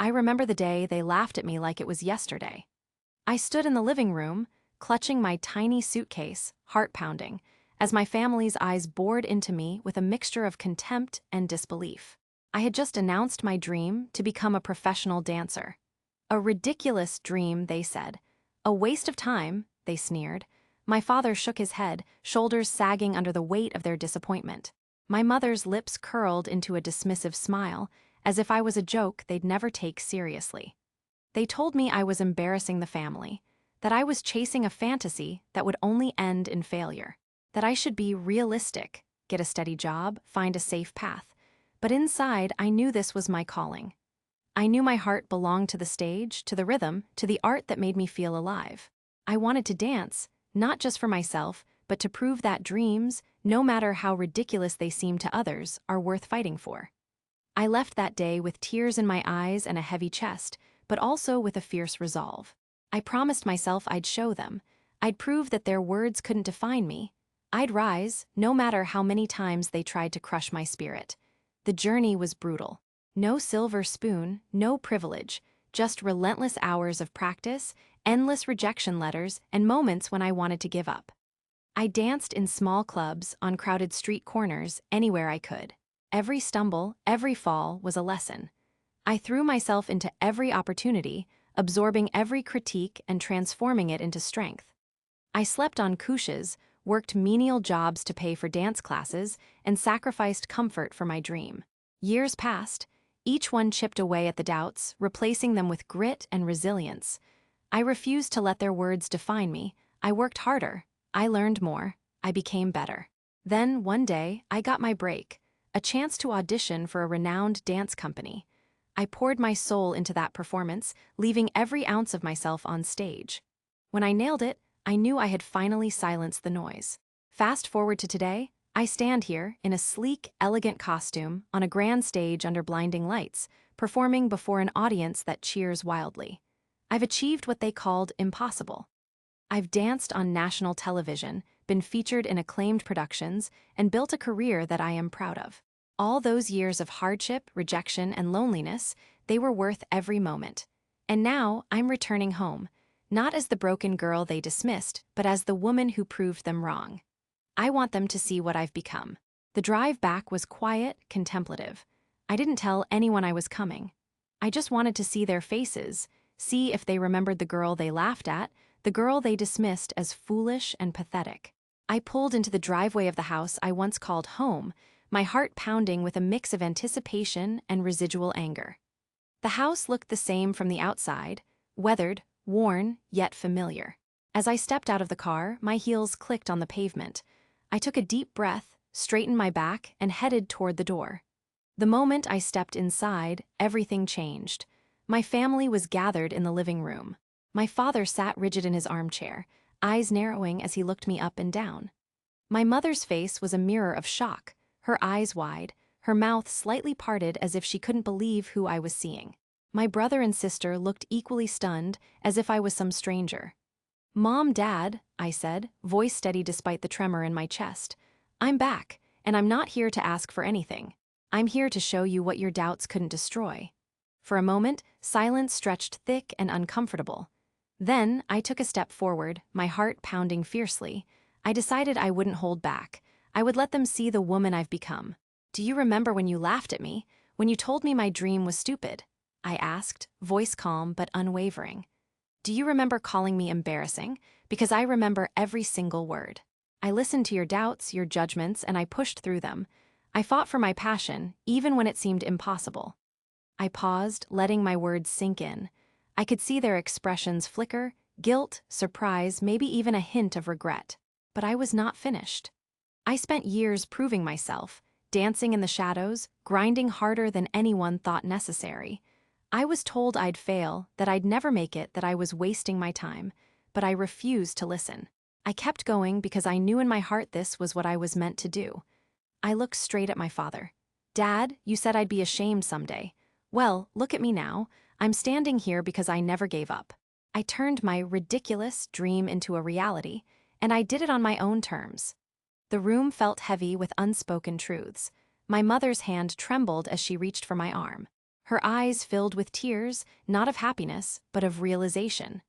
I remember the day they laughed at me like it was yesterday. I stood in the living room, clutching my tiny suitcase, heart pounding, as my family's eyes bored into me with a mixture of contempt and disbelief. I had just announced my dream to become a professional dancer. A ridiculous dream, they said. A waste of time, they sneered. My father shook his head, shoulders sagging under the weight of their disappointment. My mother's lips curled into a dismissive smile, as if I was a joke they'd never take seriously. They told me I was embarrassing the family, that I was chasing a fantasy that would only end in failure, that I should be realistic, get a steady job, find a safe path. But inside, I knew this was my calling. I knew my heart belonged to the stage, to the rhythm, to the art that made me feel alive. I wanted to dance, not just for myself, but to prove that dreams, no matter how ridiculous they seem to others, are worth fighting for. I left that day with tears in my eyes and a heavy chest, but also with a fierce resolve. I promised myself I'd show them. I'd prove that their words couldn't define me. I'd rise, no matter how many times they tried to crush my spirit. The journey was brutal. No silver spoon, no privilege, just relentless hours of practice, endless rejection letters, and moments when I wanted to give up. I danced in small clubs, on crowded street corners, anywhere I could. Every stumble, every fall was a lesson. I threw myself into every opportunity, absorbing every critique and transforming it into strength. I slept on couches, worked menial jobs to pay for dance classes, and sacrificed comfort for my dream. Years passed, each one chipped away at the doubts, replacing them with grit and resilience. I refused to let their words define me. I worked harder. I learned more. I became better. Then, one day, I got my break, a chance to audition for a renowned dance company. I poured my soul into that performance, leaving every ounce of myself on stage. When I nailed it, I knew I had finally silenced the noise. Fast forward to today, I stand here, in a sleek, elegant costume, on a grand stage under blinding lights, performing before an audience that cheers wildly. I've achieved what they called impossible. I've danced on national television, been featured in acclaimed productions, and built a career that I am proud of. All those years of hardship, rejection, and loneliness, they were worth every moment. And now, I'm returning home, not as the broken girl they dismissed, but as the woman who proved them wrong. I want them to see what I've become. The drive back was quiet, contemplative. I didn't tell anyone I was coming. I just wanted to see their faces, see if they remembered the girl they laughed at, the girl they dismissed as foolish and pathetic. I pulled into the driveway of the house I once called home, my heart pounding with a mix of anticipation and residual anger. The house looked the same from the outside, weathered, worn, yet familiar. As I stepped out of the car, my heels clicked on the pavement. I took a deep breath, straightened my back, and headed toward the door. The moment I stepped inside, everything changed. My family was gathered in the living room. My father sat rigid in his armchair, eyes narrowing as he looked me up and down. My mother's face was a mirror of shock, her eyes wide, her mouth slightly parted as if she couldn't believe who I was seeing. My brother and sister looked equally stunned, as if I was some stranger. "Mom, Dad," I said, voice steady despite the tremor in my chest. "I'm back, and I'm not here to ask for anything. I'm here to show you what your doubts couldn't destroy." For a moment, silence stretched thick and uncomfortable. Then, I took a step forward, my heart pounding fiercely. I decided I wouldn't hold back. I would let them see the woman I've become. "Do you remember when you laughed at me, when you told me my dream was stupid?" I asked, voice calm but unwavering. "Do you remember calling me embarrassing? Because I remember every single word. I listened to your doubts, your judgments, and I pushed through them. I fought for my passion, even when it seemed impossible." I paused, letting my words sink in. I could see their expressions flicker, guilt, surprise, maybe even a hint of regret. But I was not finished. I spent years proving myself, dancing in the shadows, grinding harder than anyone thought necessary. I was told I'd fail, that I'd never make it, that I was wasting my time, but I refused to listen. I kept going because I knew in my heart this was what I was meant to do. I looked straight at my father. "Dad, you said I'd be ashamed someday. Well, look at me now. I'm standing here because I never gave up. I turned my ridiculous dream into a reality, and I did it on my own terms." The room felt heavy with unspoken truths. My mother's hand trembled as she reached for my arm. Her eyes filled with tears, not of happiness, but of realization.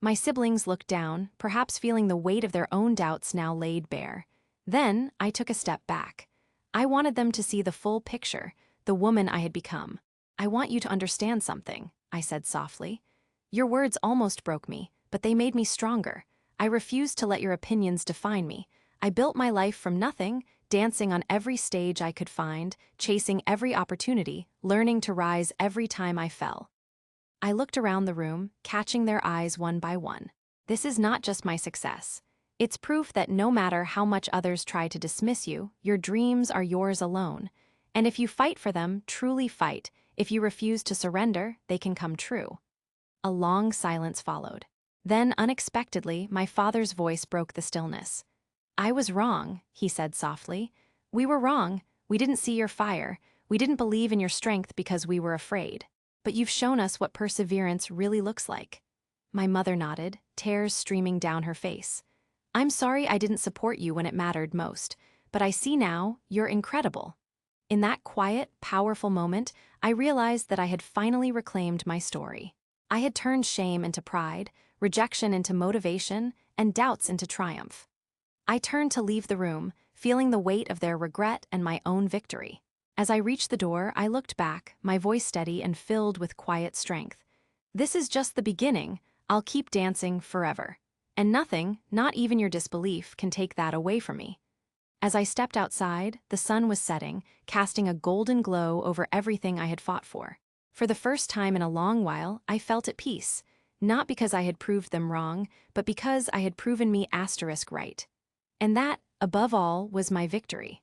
My siblings looked down, perhaps feeling the weight of their own doubts now laid bare. Then I took a step back. I wanted them to see the full picture, the woman I had become. "I want you to understand something," I said softly. "Your words almost broke me, but they made me stronger. I refused to let your opinions define me. I built my life from nothing, dancing on every stage I could find, chasing every opportunity, learning to rise every time I fell." I looked around the room, catching their eyes one by one. This is not just my success. It's proof that no matter how much others try to dismiss you, your dreams are yours alone. And if you fight for them, truly fight, if you refuse to surrender, they can come true. A long silence followed. Then, unexpectedly, my father's voice broke the stillness. "I was wrong," he said softly. "We were wrong. We didn't see your fire. We didn't believe in your strength because we were afraid. But you've shown us what perseverance really looks like." My mother nodded, tears streaming down her face. "I'm sorry I didn't support you when it mattered most, but I see now you're incredible." In that quiet, powerful moment, I realized that I had finally reclaimed my story. I had turned shame into pride, rejection into motivation, and doubts into triumph. I turned to leave the room, feeling the weight of their regret and my own victory. As I reached the door, I looked back, my voice steady and filled with quiet strength. "This is just the beginning. I'll keep dancing forever. And nothing, not even your disbelief, can take that away from me." As I stepped outside, the sun was setting, casting a golden glow over everything I had fought for. For the first time in a long while, I felt at peace, not because I had proved them wrong, but because I had proven me *right. And that, above all, was my victory.